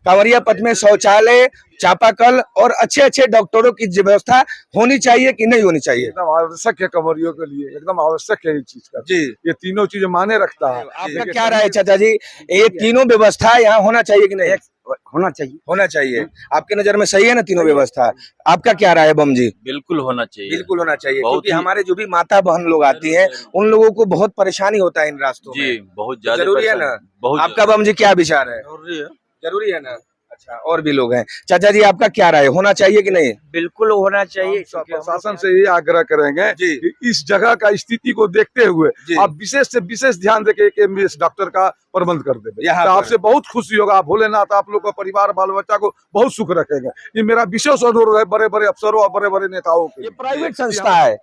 कांवरिया पथ में शौचालय, चापाकल और अच्छे अच्छे डॉक्टरों की व्यवस्था होनी चाहिए कि नहीं होनी चाहिए? एकदम आवश्यक है कंवरियों के लिए, एकदम आवश्यक है ये चीज का जी, ये तीनों चीज माने रखता है। आपका क्या राय है चाचा जी, ये तीनों व्यवस्था यहाँ होना चाहिए कि नहीं? होना चाहिए। होना चाहिए। आपके नजर में सही है ना तीनों व्यवस्था? आपका क्या राय है बम जी? बिल्कुल होना चाहिए। बिल्कुल होना चाहिए, बहुत क्योंकि ही- हमारे जो भी माता बहन लोग आती हैं उन लोगों को बहुत परेशानी होता है इन रास्तों जी में। बहुत ज्यादा जरूरी है परेशानी- ना? बहुत आपका बम जी क्या विचार है? जरूरी है ना? अच्छा, और भी लोग हैं। चाचा जी आपका क्या राय है, होना चाहिए कि नहीं? बिल्कुल होना चाहिए। प्रशासन से ये आग्रह करेंगे जी। कि इस जगह का स्थिति को देखते हुए जी। आप विशेष से विशेष ध्यान देके एक एमबीबीएस डॉक्टर का प्रबंध कर देंगे यहाँ तो पर। आपसे बहुत खुशी होगा। आप भोलेनाथ आप लोग का परिवार बाल बच्चा को बहुत सुख रखेगा। ये मेरा विशेष अनुरोध है बड़े बड़े अफसरों और बड़े बड़े नेताओं के ये लिए। प्राइवेट संस्था है,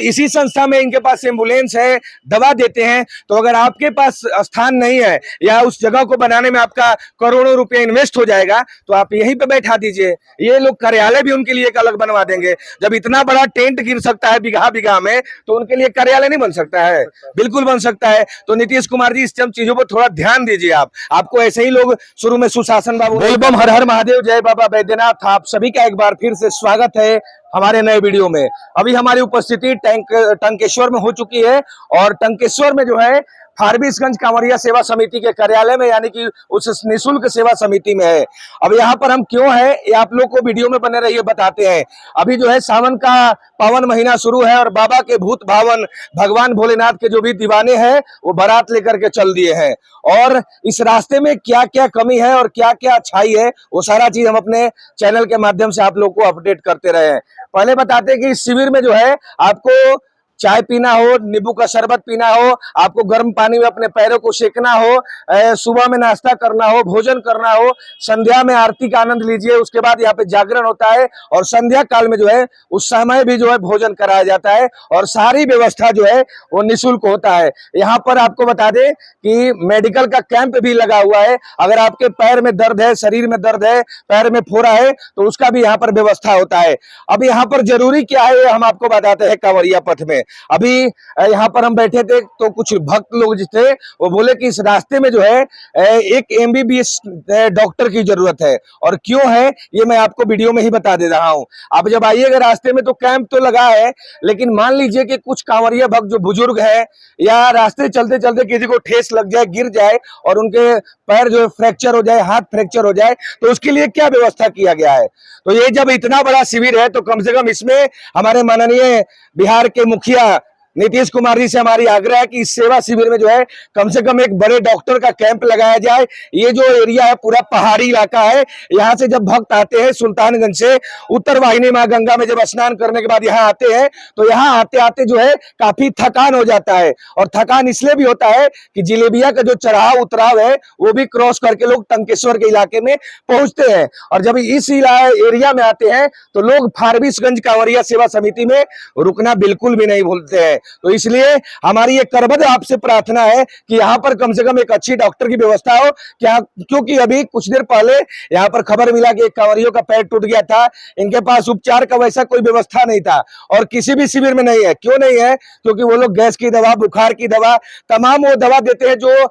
इसी संस्था में इनके पास एम्बुलेंस है, दवा देते हैं। तो अगर आपके पास स्थान नहीं है या उस जगह को बनाने में आपका करोड़ों रुपए इन्वेस्ट हो जाएगा तो आप यहीं पे बैठा दीजिए। ये लोग कार्यालय भी उनके लिए एक अलग बनवा देंगे। जब इतना बड़ा टेंट गिर सकता है बीघा बीघा में तो उनके लिए कार्यालय नहीं बन सकता है? बिल्कुल बन सकता है। तो नीतीश कुमार जी इस चीजों पर थोड़ा ध्यान दीजिए। आपको ऐसे ही लोग शुरू में सुशासन बाबू, बोलबम हर हर महादेव, जय बाबा बैद्यनाथ, आप सभी का एक बार फिर से स्वागत है हमारे नए वीडियो में। अभी हमारी उपस्थिति टंकेश्वर में हो चुकी है और टंकेश्वर में जो है फारबिसगंज कांवरिया सेवा समिति के कार्यालय में, यानी कि उस निःशुल्क सेवा समिति में है। अब यहाँ पर हम क्यों है ये आप लोग को वीडियो में बने रहिए बताते हैं। अभी जो है सावन का पावन महीना शुरू है और बाबा के भूत भावन भगवान भोलेनाथ के जो भी दीवाने हैं वो बारात लेकर के चल दिए हैं। और इस रास्ते में क्या क्या कमी है और क्या क्या अच्छाई है वो सारा चीज हम अपने चैनल के माध्यम से आप लोग को अपडेट करते रहे हैं। पहले बताते हैं कि इस शिविर में जो है आपको चाय पीना हो, नींबू का शरबत पीना हो, आपको गर्म पानी में अपने पैरों को सेकना हो, सुबह में नाश्ता करना हो, भोजन करना हो, संध्या में आरती का आनंद लीजिए। उसके बाद यहाँ पे जागरण होता है और संध्या काल में जो है उस समय भी जो है भोजन कराया जाता है और सारी व्यवस्था जो है वो निःशुल्क होता है। यहाँ पर आपको बता दें कि मेडिकल का कैंप भी लगा हुआ है। अगर आपके पैर में दर्द है, शरीर में दर्द है, पैर में फोड़ा है तो उसका भी यहाँ पर व्यवस्था होता है। अब यहाँ पर जरूरी क्या है ये हम आपको बताते हैं कांवरिया पथ में। अभी यहाँ पर हम बैठे थे तो कुछ भक्त लोग जो थे वो बोले कि इस रास्ते में जो है एक एमबीबीएस डॉक्टर की जरूरत है। और क्यों है ये मैं आपको वीडियो में ही बता दे रहा हूं। आप जब आइएगा रास्ते में तो कैंप तो लगा है, लेकिन मान लीजिए कि कुछ कांवरिया भक्त जो बुजुर्ग है या रास्ते चलते चलते किसी को ठेस लग जाए, गिर जाए और उनके पैर जो है फ्रैक्चर हो जाए, हाथ फ्रैक्चर हो जाए, तो उसके लिए क्या व्यवस्था किया गया है। तो ये जब इतना बड़ा शिविर है तो कम से कम इसमें हमारे माननीय बिहार के मुखिया नीतीश कुमार जी से हमारी आग्रह है कि इस सेवा शिविर में जो है कम से कम एक बड़े डॉक्टर का कैंप लगाया जाए। ये जो एरिया है पूरा पहाड़ी इलाका है। यहाँ से जब भक्त आते हैं सुल्तानगंज से उत्तर वाहिनी माँ गंगा में जब स्नान करने के बाद यहाँ आते हैं तो यहाँ आते आते जो है काफी थकान हो जाता है। और थकान इसलिए भी होता है कि जिलेबिया का जो चढ़ाव उतराव है वो भी क्रॉस करके लोग टंकेश्वर के इलाके में पहुंचते हैं। और जब इस एरिया में आते हैं तो लोग फारबिसगंज कांवरिया सेवा समिति में रुकना बिल्कुल भी नहीं भूलते हैं। तो इसलिए हमारी एक करबद्ध आपसे प्रार्थना है कि यहाँ पर कम से कम एक अच्छी डॉक्टर की व्यवस्था हो। क्या, क्योंकि अभी कुछ देर पहले यहाँ पर खबर मिला कि एक कांवरियों का पैर टूट गया था। इनके पास उपचार का वैसा कोई व्यवस्था नहीं था और किसी भी शिविर में नहीं है। क्यों नहीं है? क्योंकि वो लोग गैस की दवा, बुखार की दवा, तमाम वो दवा देते हैं जो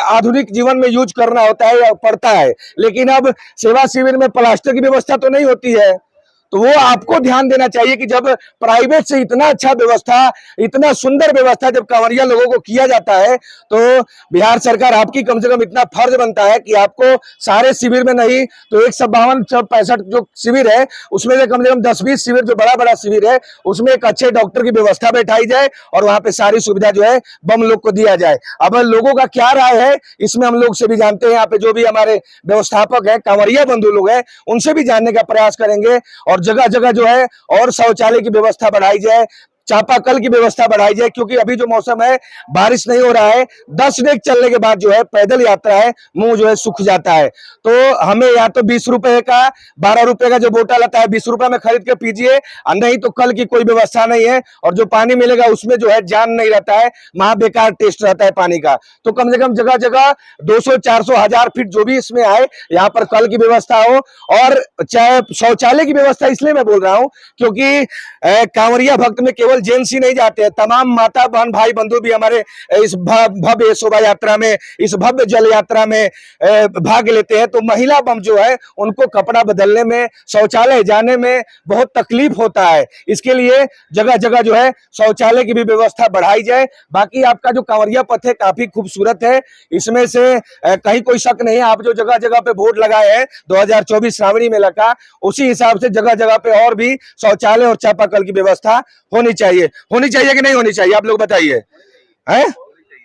आधुनिक जीवन में यूज करना होता है या पड़ता है। लेकिन अब सेवा शिविर में प्लास्टर की व्यवस्था तो नहीं होती है। तो वो आपको ध्यान देना चाहिए कि जब प्राइवेट से इतना अच्छा व्यवस्था, इतना सुंदर व्यवस्था जब कांवरिया लोगों को किया जाता है तो बिहार सरकार आपकी कम से कम इतना फर्ज बनता है कि आपको सारे शिविर में नहीं तो 152-65 जो शिविर है उसमें से कम 10-20 शिविर जो बड़ा बड़ा शिविर है उसमें एक अच्छे डॉक्टर की व्यवस्था बैठाई जाए और वहां पे सारी सुविधा जो है बम लोग को दिया जाए। अब लोगों का क्या राय है इसमें हम लोग से भी जानते हैं। यहाँ पे जो भी हमारे व्यवस्थापक है, कांवरिया बंधु लोग हैं, उनसे भी जानने का प्रयास करेंगे। और जगह जगह जो है और शौचालय की व्यवस्था बढ़ाई जाए, चापाकल की व्यवस्था बढ़ाई जाए। क्योंकि अभी जो मौसम है बारिश नहीं हो रहा है, 10 डेग चलने के बाद जो है पैदल यात्रा है मुंह जो है सूख जाता है। तो हमें या तो 20 रुपए का, 12 रुपए का जो बोतल आता है 20 रुपए में खरीद के पीजिए, नहीं तो कल की कोई व्यवस्था नहीं है। और जो पानी मिलेगा उसमें जो है जान नहीं रहता है, महा बेकार टेस्ट रहता है पानी का। तो कम से कम जगह जगह 200-400-1000 फीट जो भी इसमें आए यहाँ पर कल की व्यवस्था हो। और चाहे शौचालय की व्यवस्था इसलिए मैं बोल रहा हूँ क्योंकि कांवरिया भक्त में केवल केवल जेंट्स ही नहीं जाते हैं, तमाम माता बहन भाई बंधु भी हमारे इस भव्य शोभा यात्रा में, इस भव्य जल यात्रा में भाग लेते हैं। तो महिला बम जो है उनको कपड़ा बदलने में, शौचालय जाने में बहुत तकलीफ होता है। इसके लिए जगह जगह जो है शौचालय की भी व्यवस्था बढ़ाई जाए। बाकी आपका जो कांवरिया पथ है काफी खूबसूरत है, इसमें से कहीं कोई शक नहीं है। आप जो जगह जगह पे बोर्ड लगाए हैं 2024 श्रावणी मेला का, उसी हिसाब से जगह जगह पे और भी शौचालय और चापाकल की व्यवस्था होनी चाहिए कि नहीं होनी चाहिए? आप लोग बताइए, है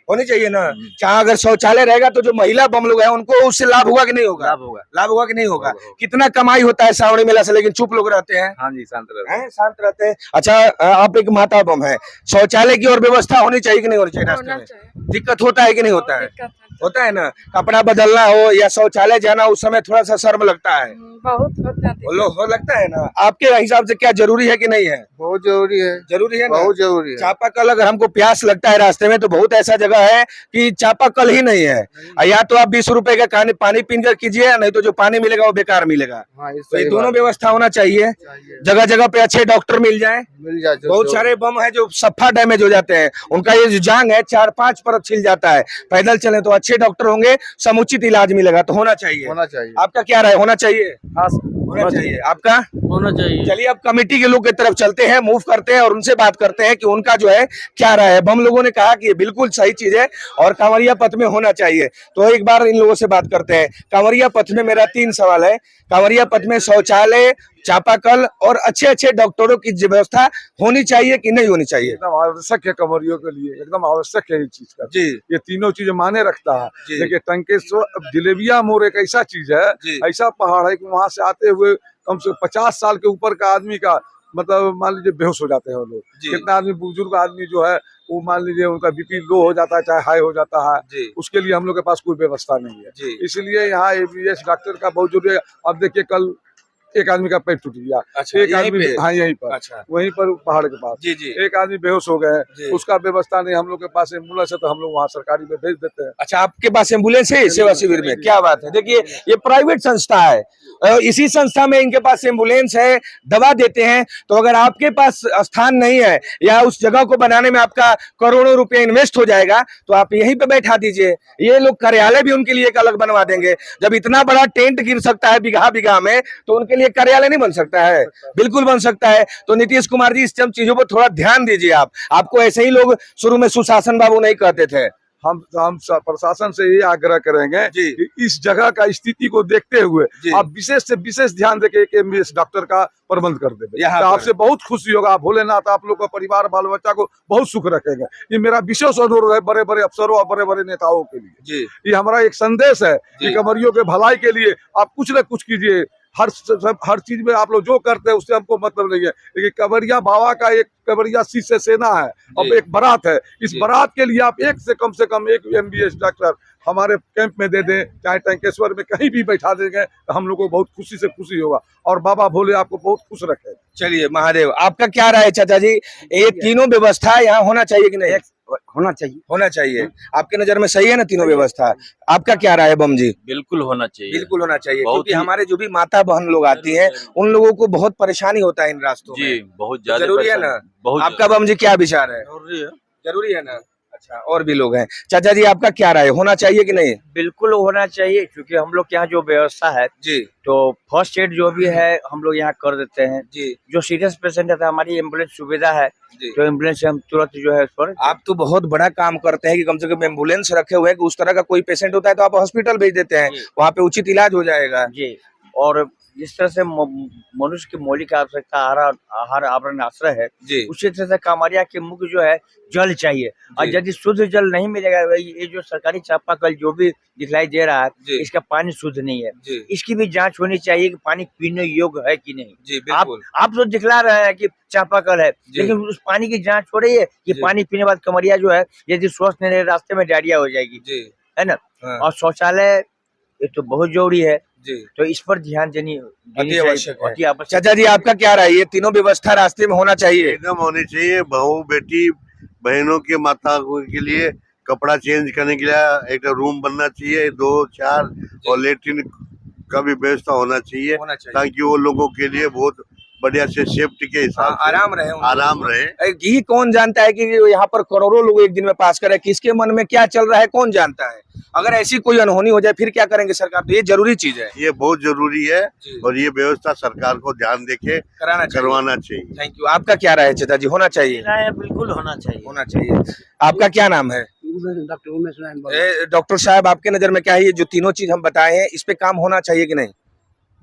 होनी चाहिए ना। जहाँ अगर शौचालय रहेगा तो जो महिला बम लोग हैं उनको उससे लाभ होगा कि नहीं होगा? लाभ होगा कि नहीं होगा? कितना कमाई होता है श्रावणी मेला से, लेकिन चुप लोग रहते हैं। हाँ जी, शांत रहते हैं। शांत रहते हैं। अच्छा, आप एक माता बम है, शौचालय की और व्यवस्था होनी चाहिए कि नहीं होनी चाहिए? रास्ते में दिक्कत होता है कि नहीं होता है? होता है ना, कपड़ा बदलना हो या शौचालय जाना, उस समय थोड़ा सा शर्म लगता है, बहुत होता है। हो लगता है ना। आपके हिसाब से क्या जरूरी है कि नहीं है? बहुत जरूरी है, जरूरी है ना? बहुत जरूरी है। चापाकल, अगर हमको प्यास लगता है रास्ते में तो बहुत ऐसा जगह है कि चापाकल ही नहीं है। या तो आप 20 रुपए का पानी पीकर कीजिए, नहीं तो जो पानी मिलेगा वो बेकार मिलेगा। हाँ, तो ये दोनों व्यवस्था होना चाहिए। जगह जगह पे अच्छे डॉक्टर मिल जाए। मिल जाए। बहुत सारे बम है जो सफा डैमेज हो जाते हैं, उनका ये जो जांग है 4-5 परत छिल जाता है। पैदल चले तो अच्छे डॉक्टर होंगे, समुचित इलाज मिलेगा। तो होना चाहिए। होना चाहिए। आपका क्या राय? होना चाहिए? हाँ, होना चाहिए। आपका होना चाहिए। चलिए अब कमेटी के लोग की तरफ चलते हैं, मूव करते हैं और उनसे बात करते हैं कि उनका जो है क्या राय है। बम लोगों ने कहा कि ये बिल्कुल सही चीज है और कांवरिया पथ में होना चाहिए। तो एक बार इन लोगों से बात करते हैं। कांवरिया पथ में मेरा 3 सवाल है। कांवरिया पथ में शौचालय, चापाकल और अच्छे अच्छे डॉक्टरों की व्यवस्था होनी चाहिए कि नहीं होनी चाहिए? एकदम आवश्यक है, कंवरियों के लिए एकदम आवश्यक है ये चीज का। जी, ये तीनों चीजें माने रखता है। जी। देखिए टंकेश्वर जिलेबिया मोड़ एक ऐसा चीज है, जी। ऐसा पहाड़ है कि वहां से आते हुए कम से 50 साल के ऊपर का आदमी का मतलब मान लीजिए बेहोश हो जाते हैं वो लोग। जी। कितना आदमी, बुजुर्ग आदमी जो है वो मान लीजिए उनका बीपी लो हो जाता है, चाहे हाई हो जाता है। जी। उसके लिए हम लोग के पास कोई व्यवस्था नहीं है। जी। इसलिए यहाँ ABS डॉक्टर का बहुत जरूरी है। अब देखिए कल एक आदमी का पैर टूट गया। अच्छा, एक यहीं आदमी, पे? हाँ यहीं पर, अच्छा। वहीं पर पहाड़ के पास। जी, जी। एक आदमी बेहोश हो गए, जी। उसका व्यवस्था नहीं। हम लोग के पास एम्बुलेंस है तो हम लोग वहाँ सरकारी में भेज देते हैं। अच्छा, आपके पास एम्बुलेंस है सेवा शिविर में? क्या बात है। देखिए ये प्राइवेट संस्था है, इसी संस्था में इनके पास एम्बुलेंस है, दवा देते हैं। तो अगर आपके पास स्थान नहीं है या उस जगह को बनाने में आपका करोड़ों रुपए इन्वेस्ट हो जाएगा तो आप यहीं पे बैठा दीजिए। ये लोग कार्यालय भी उनके लिए एक अलग बनवा देंगे। जब इतना बड़ा टेंट गिर सकता है बीघा बीघा में, तो उनके लिए कार्यालय नहीं बन सकता है? बिल्कुल बन सकता है। तो नीतीश कुमार जी, इस चीजों पर थोड़ा ध्यान दीजिए। आपको ऐसे ही लोग शुरू में सुशासन बाबू नहीं कहते थे। हम प्रशासन से ये आग्रह करेंगे जी। कि इस जगह का स्थिति को देखते हुए जी। आप विशेष से विशेष ध्यान देके एक MBS डॉक्टर का प्रबंध कर देंगे यहाँ तो पर। आपसे बहुत खुशी होगा। भोलेनाथ आप लोग का परिवार बाल बच्चा को बहुत सुख रखेगा। ये मेरा विशेष अनुरोध है बड़े बड़े अफसरों और बड़े बड़े नेताओं के लिए। जी। ये हमारा एक संदेश है जी। कि कंवरियों के भलाई के लिए आप कुछ न कुछ कीजिए। हर चीज में आप लोग जो करते हैं उससे हमको मतलब नहीं है, लेकिन कंवरिया बाबा का एक कंवरिया शिष्य सेना है। अब जी। एक बारात है, इस जी। बारात के लिए आप एक से कम एक MBS डॉक्टर हमारे कैंप में दे दें, चाहे टंकेश्वर में कहीं भी बैठा देंगे तो हम लोग को बहुत खुशी से खुशी होगा और बाबा भोले आपको बहुत खुश रखे। चलिए महादेव, आपका क्या राय है चाचा जी? ये तीनों व्यवस्था यहाँ होना चाहिए कि नहीं? होना चाहिए। होना चाहिए। आपकी नजर में सही है ना तीनों व्यवस्था? आपका क्या राय है बम जी? बिल्कुल होना चाहिए। बिल्कुल होना चाहिए, बहुत क्योंकि ही- हमारे जो भी माता बहन लोग आती हैं उन लोगों को बहुत परेशानी होता है इन रास्तों जी, में। बहुत ज्यादा जरूरी है परेशान- ना? बहुत आपका बम जी क्या विचार है? जरूरी है। जरूरी है ना? अच्छा, और भी लोग हैं। चाचा जी आपका क्या राय है? होना चाहिए कि नहीं? बिल्कुल होना चाहिए, क्योंकि हम लोग के यहाँ जो व्यवस्था है जी। तो फर्स्ट एड जो भी है हम लोग यहाँ कर देते हैं। जी। जो सीरियस पेशेंट है तो हमारी एम्बुलेंस सुविधा है, जी। तो एम्बुलेंस से हम तुरंत जो है उस पर। आप तो बहुत बड़ा काम करते हैं कि कम से कम एम्बुलेंस रखे हुए हैं कि उस तरह का कोई पेशेंट होता है तो आप हॉस्पिटल भेज देते हैं, जी। वहाँ पे उचित इलाज हो जाएगा। जी, और जिस तरह से मनुष्य की मौलिक आवश्यकता आहार आवरण आश्रय है, जी। उसी तरह से कांवरिया के मुख्य जो है जल चाहिए। और जी। यदि शुद्ध जल नहीं मिलेगा, ये जो सरकारी चापाकल जो भी दिखलाई दे रहा है, जी। इसका पानी शुद्ध नहीं है। जी। इसकी भी जांच होनी चाहिए कि पानी पीने योग्य है कि नहीं। जी आप बिल्कुल। आप तो दिखला रहे हैं कि चापाकल है, जी। लेकिन उस पानी की जांच हो रही है कि जी। पानी पीने बाद कमरिया जो है यदि स्वस्थ नहीं रहे, रास्ते में डायरिया हो जाएगी, जी। है ना। हाँ। और शौचालय ये तो बहुत जरूरी है, जी। तो इस पर ध्यान देनी अति आवश्यक है। अति आवश्यक। चाचा जी आपका क्या राय है? ये तीनों व्यवस्था रास्ते में होना चाहिए? एकदम होनी चाहिए। बहू बेटी बहनों के माता के लिए कपड़ा चेंज करने के लिए एक रूम बनना चाहिए, 2-4 और लेट्रिन का भी व्यवस्था होना चाहिए होना चाहिए। ताकि वो लोगों के लिए बहुत बढ़िया से सेफ्टी के हिसाब से आराम रहे उनको। आराम रहे। ये कौन जानता है कि यहाँ पर करोड़ों लोग एक दिन में पास करे, किसके मन में क्या चल रहा है कौन जानता है। अगर ऐसी कोई अनहोनी हो जाए फिर क्या करेंगे सरकार, तो ये जरूरी चीज है, ये बहुत जरूरी है जी। और ये व्यवस्था सरकार को ध्यान देके कराना चाहिए। करवाना चाहिए। Thank you. आपका क्या राय है चेता जी, होना चाहिए? राय बिल्कुल होना चाहिए। होना चाहिए। आपका क्या नाम है? डॉक्टर उमेश नारायण बोल रहा हूं। डॉक्टर साहब, आपके नजर में क्या है, ये जो तीनों चीज हम बताए हैं इस पे काम होना चाहिए कि नहीं?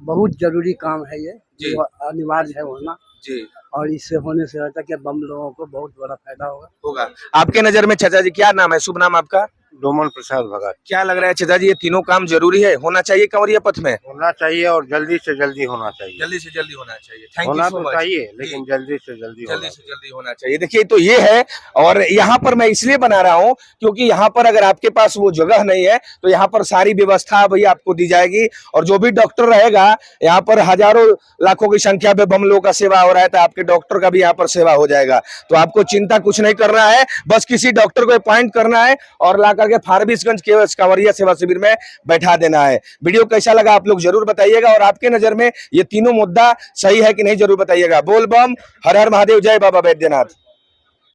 बहुत जरूरी काम है ये, जी। जो अनिवार्य है होना, जी और इससे होने से होता है कि बम लोगों को बहुत बड़ा फायदा होगा। होगा। आपके नजर में चाचा जी क्या नाम है, शुभ नाम आपका? डोमन प्रसाद भगत। क्या लग रहा है चाचा जी, ये तीनों काम जरूरी है, होना चाहिए कंवरिया पथ में? होना चाहिए और जल्दी से जल्दी होना चाहिए। जल्दी से जल्दी होना चाहिए। थैंक यू होना सो तो मच। चाहिए लेकिन जल्दी से जल्दी होना जल्दी से जल्दी होना चाहिए। देखिए तो ये है, और यहाँ पर मैं इसलिए बना रहा हूँ क्योंकि यहाँ पर अगर आपके पास वो जगह नहीं है तो यहाँ पर सारी व्यवस्था भाई आपको दी जाएगी, और जो भी डॉक्टर रहेगा यहाँ पर हजारों लाखों की संख्या में बम लोगों का सेवा हो रहा है, तो आपके डॉक्टर का भी यहाँ पर सेवा हो जाएगा। तो आपको चिंता कुछ नहीं करना है, बस किसी डॉक्टर को अपॉइंट करना है और ला करके फारबिसगंज के कांवरिया सेवा शिविर में बैठा देना है। वीडियो कैसा लगा आप लोग जरूर बताइएगा, और आपके नजर में ये तीनों मुद्दा सही है कि नहीं जरूर बताइएगा। बोल बम, हर हर महादेव, जय बाबा बैद्यनाथ।